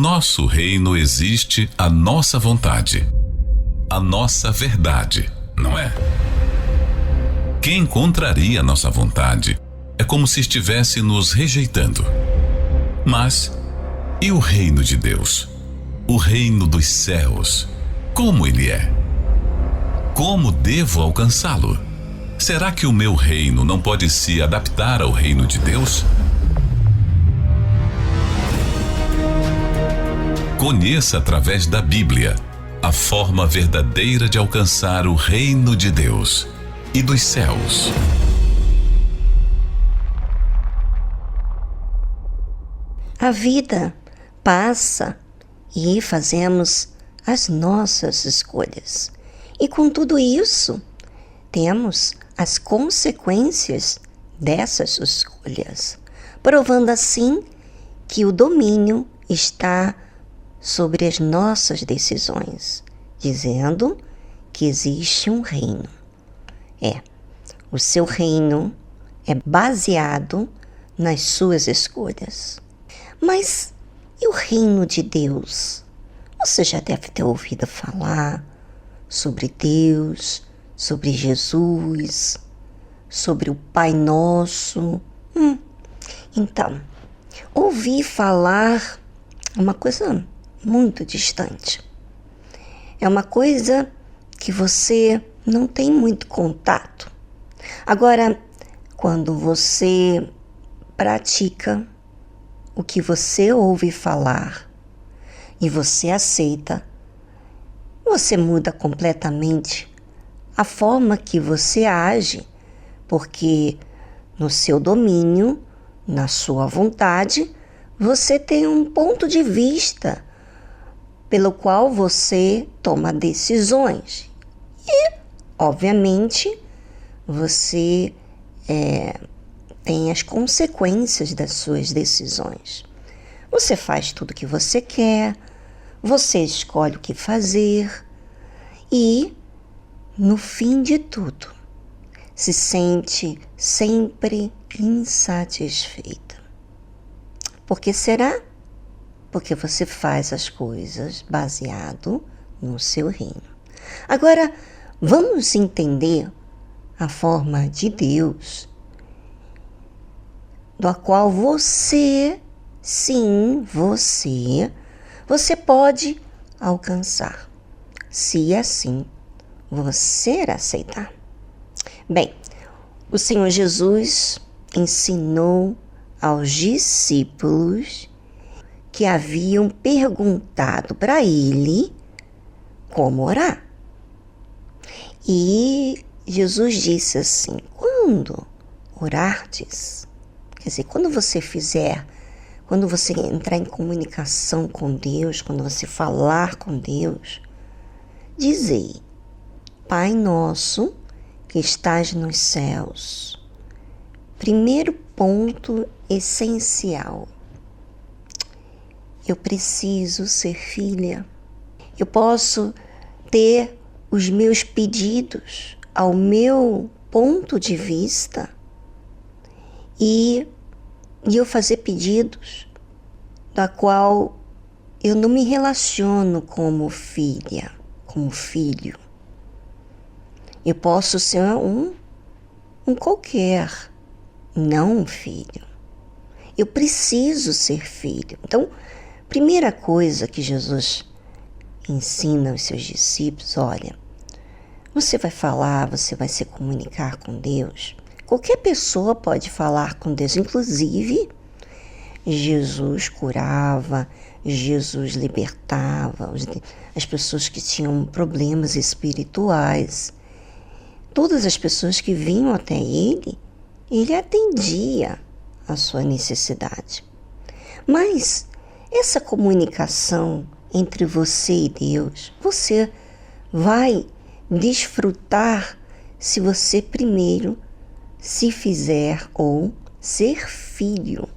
nosso reino existe a nossa vontade, a nossa verdade, não é? Quem contraria a nossa vontade é como se estivesse nos rejeitando. Mas, e o reino de Deus? O reino dos céus, como ele é? Como devo alcançá-lo? Será que o meu reino não pode se adaptar ao reino de Deus? Conheça através da Bíblia a forma verdadeira de alcançar o reino de Deus e dos céus. A vida passa e fazemos as nossas escolhas. E com tudo isso, temos as consequências dessas escolhas, provando assim que o domínio está sobre as nossas decisões, dizendo que existe um reino. O seu reino é baseado nas suas escolhas. Mas e o reino de Deus? Você já deve ter ouvido falar sobre Deus, sobre Jesus, sobre o Pai Nosso. Então, ouvi falar uma coisa muito distante. É uma coisa que você não tem muito contato. Agora, quando você pratica o que você ouve falar e você aceita, você muda completamente a forma que você age, porque no seu domínio, na sua vontade, você tem um ponto de vista pelo qual você toma decisões. E, obviamente, você tem as consequências das suas decisões. Você faz tudo o que você quer, você escolhe o que fazer e, no fim de tudo, se sente sempre insatisfeita. Por que será? Porque você faz as coisas baseado no seu reino. Agora, vamos entender a forma de Deus, do qual você pode alcançar, se assim você aceitar. Bem, o Senhor Jesus ensinou aos discípulos que haviam perguntado para ele como orar. E Jesus disse assim: quando orardes, quer dizer, quando você entrar em comunicação com Deus, quando você falar com Deus, dizei: Pai nosso que estás nos céus. Primeiro ponto essencial. Eu preciso ser filha. Eu posso ter os meus pedidos ao meu ponto de vista e eu fazer pedidos da qual eu não me relaciono como filha, como filho. Eu posso ser um qualquer, não um filho. Eu preciso ser filho. Então, primeira coisa que Jesus ensina aos seus discípulos: olha, você vai falar, você vai se comunicar com Deus. Qualquer pessoa pode falar com Deus, inclusive Jesus curava, Jesus libertava as pessoas que tinham problemas espirituais. Todas as pessoas que vinham até ele atendia a sua necessidade. Mas essa comunicação entre você e Deus, você vai desfrutar se você primeiro se fizer ou ser filho.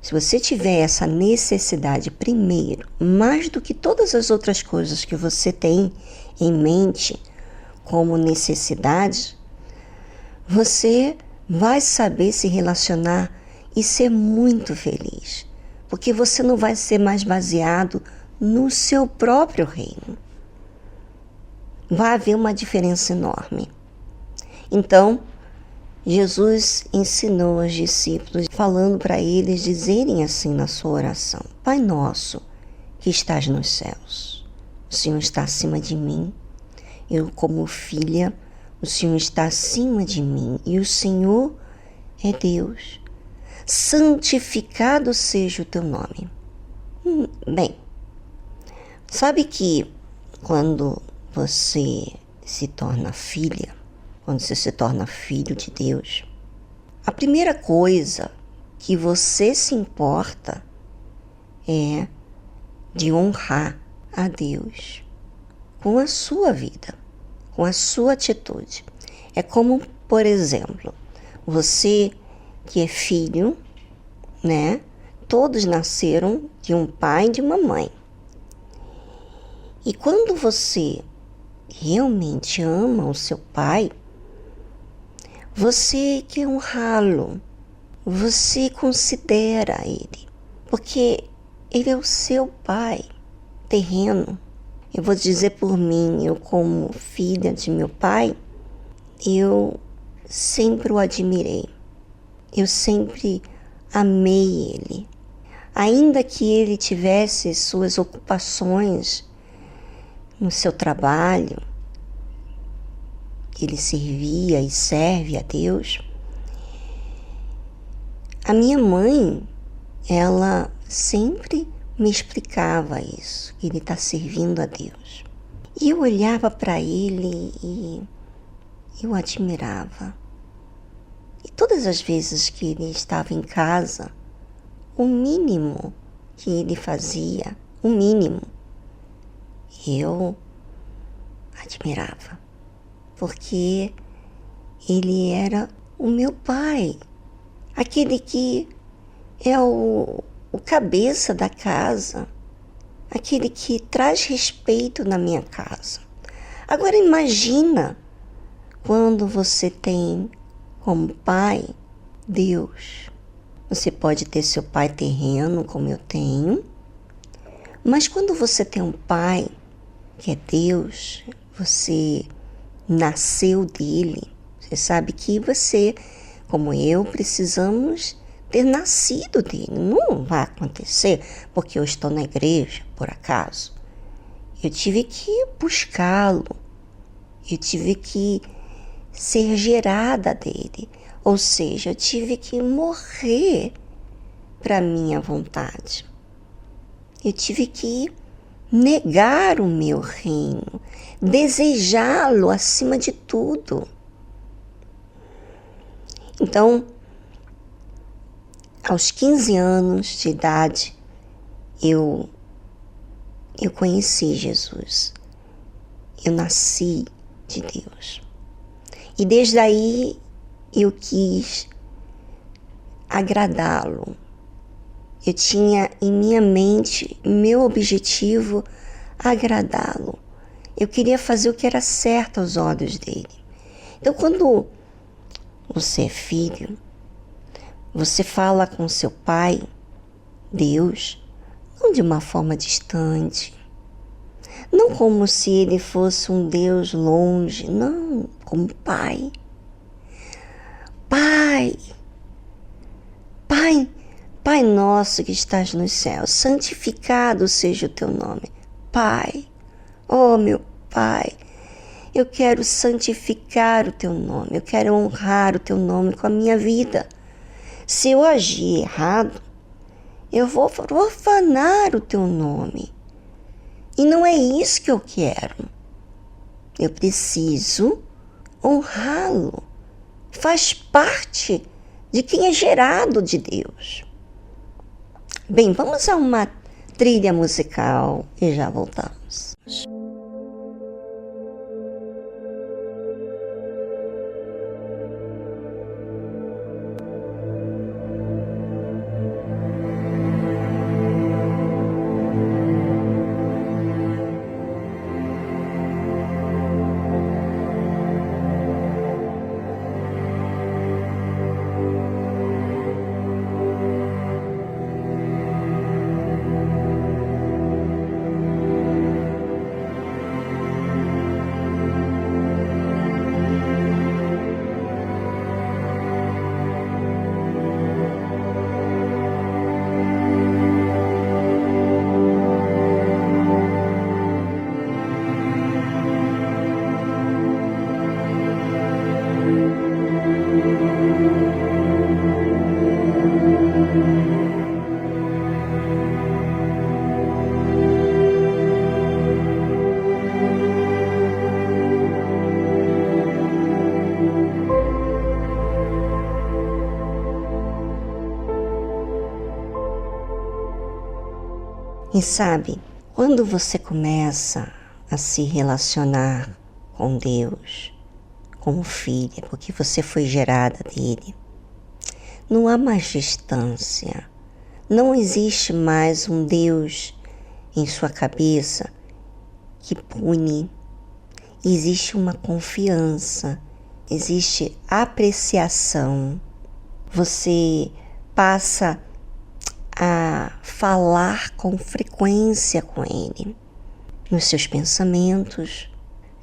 Se você tiver essa necessidade primeiro, mais do que todas as outras coisas que você tem em mente como necessidade, você vai saber se relacionar e ser muito feliz. porque você não vai ser mais baseado no seu próprio reino. Vai haver uma diferença enorme. Então, Jesus ensinou aos discípulos, falando para eles dizerem assim na sua oração: Pai nosso que estás nos céus, o Senhor está acima de mim. Eu, como filha, o Senhor está acima de mim e o Senhor é Deus. Santificado seja o teu nome. Bem, sabe que quando você se torna filha, quando você se torna filho de Deus, a primeira coisa que você se importa é de honrar a Deus com a sua vida, com a sua atitude. É como, por exemplo, você que é filho, né? Todos nasceram de um pai e de uma mãe. E quando você realmente ama o seu pai, você quer honrá-lo, você considera ele, porque ele é o seu pai terreno. Eu vou dizer por mim, eu como filha de meu pai, eu sempre o admirei. Eu sempre amei ele. Ainda que ele tivesse suas ocupações no seu trabalho, ele servia e serve a Deus. A minha mãe, ela sempre me explicava isso, que ele está servindo a Deus. E eu olhava para ele e eu admirava. E todas as vezes que ele estava em casa, o mínimo que ele fazia, o mínimo, eu admirava. Porque ele era o meu pai, aquele que é o cabeça da casa, aquele que traz respeito na minha casa. Agora imagina quando você tem como pai Deus. Você pode ter seu pai terreno, como eu tenho, mas quando você tem um pai que é Deus, você nasceu dele. Você sabe que você, como eu, precisamos ter nascido dele. Não vai acontecer porque eu estou na igreja, por acaso. Eu tive que buscá-lo. Eu tive que ser gerada dele. Ou seja, eu tive que morrer para a minha vontade. Eu tive que negar o meu reino, desejá-lo acima de tudo. Então, aos 15 anos de idade, eu conheci Jesus. Eu nasci de Deus. E desde aí eu quis agradá-lo. Eu tinha em minha mente, meu objetivo, agradá-lo. Eu queria fazer o que era certo aos olhos dele. Então, quando você é filho, você fala com seu pai, Deus, não de uma forma distante, não como se ele fosse um Deus longe, não, como pai. Pai, Pai, Pai nosso que estás nos céus, santificado seja o teu nome. Pai, oh meu Pai, eu quero santificar o teu nome, eu quero honrar o teu nome com a minha vida. Se eu agir errado, eu vou profanar o teu nome. E não é isso que eu quero. Eu preciso honrá-lo. Faz parte de quem é gerado de Deus. Bem, vamos a uma trilha musical e já voltamos. E sabe, quando você começa a se relacionar com Deus, como filha, porque você foi gerada dele, não há mais distância. Não existe mais um Deus em sua cabeça que pune. Existe uma confiança, existe apreciação. Você passa a falar com frequência com Ele, nos seus pensamentos,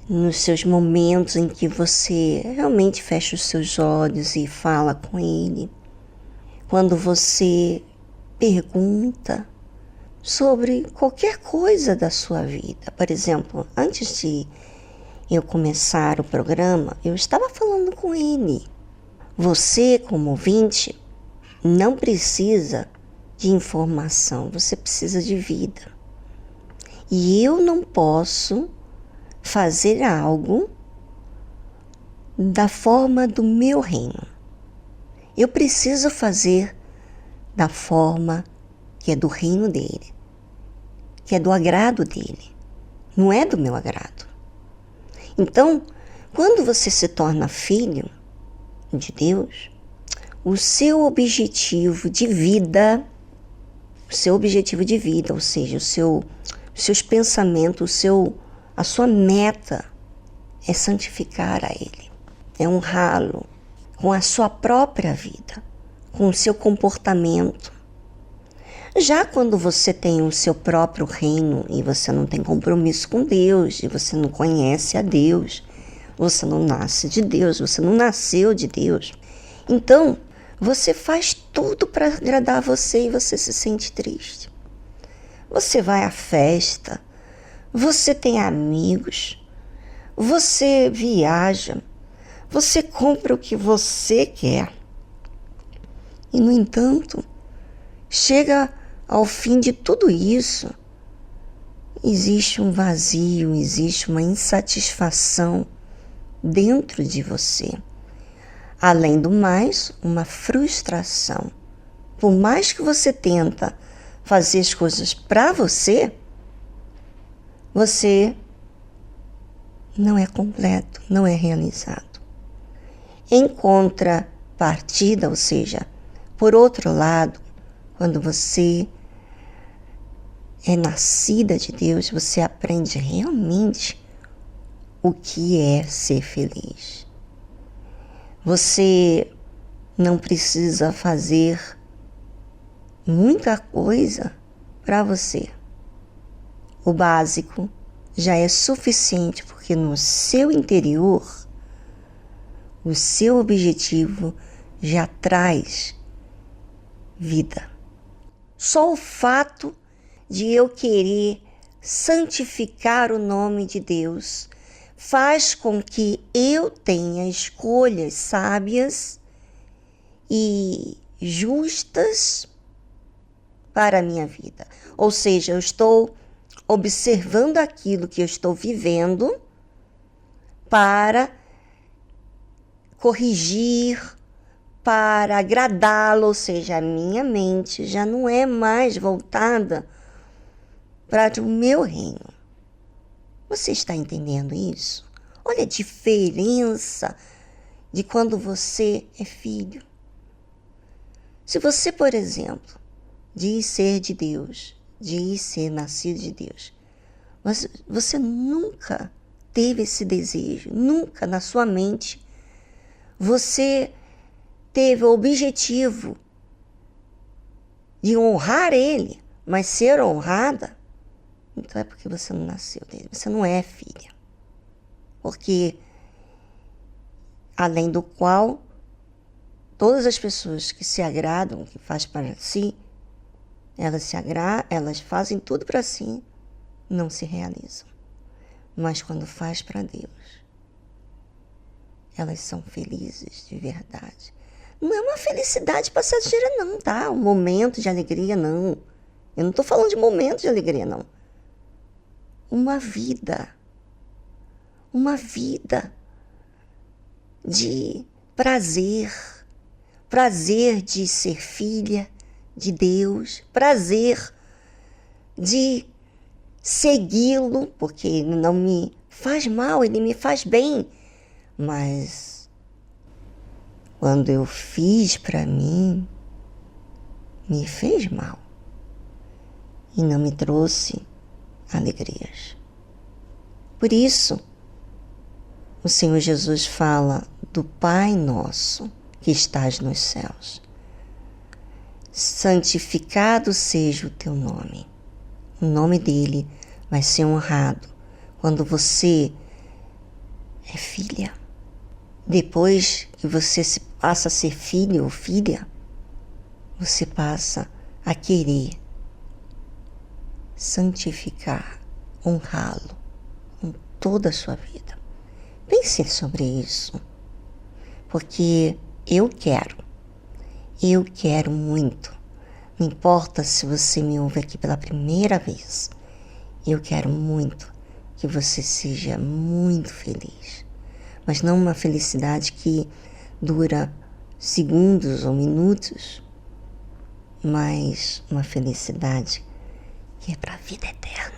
nos seus momentos em que você realmente fecha os seus olhos e fala com Ele. Quando você pergunta sobre qualquer coisa da sua vida. Por exemplo, antes de eu começar o programa, eu estava falando com ele. Você, como ouvinte, não precisa de informação, você precisa de vida. E eu não posso fazer algo da forma do meu reino. Eu preciso fazer da forma que é do reino dele, que é do agrado dele, não é do meu agrado. Então, quando você se torna filho de Deus, o seu objetivo de vida, ou seja, os seus pensamentos, a sua meta é santificar a Ele, é honrá-lo com a sua própria vida, com o seu comportamento. Já quando você tem o seu próprio reino e você não tem compromisso com Deus, e você não conhece a Deus, você não nasce de Deus, você não nasceu de Deus, então você faz tudo para agradar você e você se sente triste. Você vai à festa, você tem amigos, você viaja, você compra o que você quer. E, no entanto, chega ao fim de tudo isso, existe um vazio, existe uma insatisfação dentro de você. Além do mais, uma frustração. Por mais que você tenta fazer as coisas para você, você não é completo, não é realizado. Em contrapartida, ou seja, por outro lado, quando você é nascida de Deus, você aprende realmente o que é ser feliz. Você não precisa fazer muita coisa para você. O básico já é suficiente, porque no seu interior, o seu objetivo já traz vida. Só o fato de eu querer santificar o nome de Deus faz com que eu tenha escolhas sábias e justas para a minha vida. Ou seja, eu estou observando aquilo que eu estou vivendo para corrigir, para agradá-lo, ou seja, a minha mente já não é mais voltada para o meu reino. Você está entendendo isso? Olha a diferença de quando você é filho. Se você, por exemplo, diz ser de Deus, diz ser nascido de Deus, mas você nunca teve esse desejo, nunca na sua mente você teve o objetivo de honrar Ele, mas ser honrada, então é porque você não nasceu dele, você não é filha. Porque, além do qual, todas as pessoas que se agradam, que fazem para si, elas fazem tudo para si, não se realizam. Mas quando faz para Deus, elas são felizes de verdade. Não é uma felicidade passageira não, tá? Um momento de alegria, não. Eu não estou falando de momento de alegria, não. Uma vida de prazer de ser filha de Deus, prazer de segui-lo, porque ele não me faz mal, ele me faz bem. Mas quando eu fiz para mim, me fez mal e não me trouxe alegrias. Por isso, o Senhor Jesus fala do Pai nosso que estás nos céus. Santificado seja o teu nome. O nome dele vai ser honrado quando você é filha. Depois que você passa a ser filho ou filha, você passa a querer santificar, honrá-lo com toda a sua vida. Pense sobre isso, porque eu quero muito. Não importa se você me ouve aqui pela primeira vez, eu quero muito que você seja muito feliz. Mas não uma felicidade que dura segundos ou minutos, mas uma felicidade que é para a vida eterna.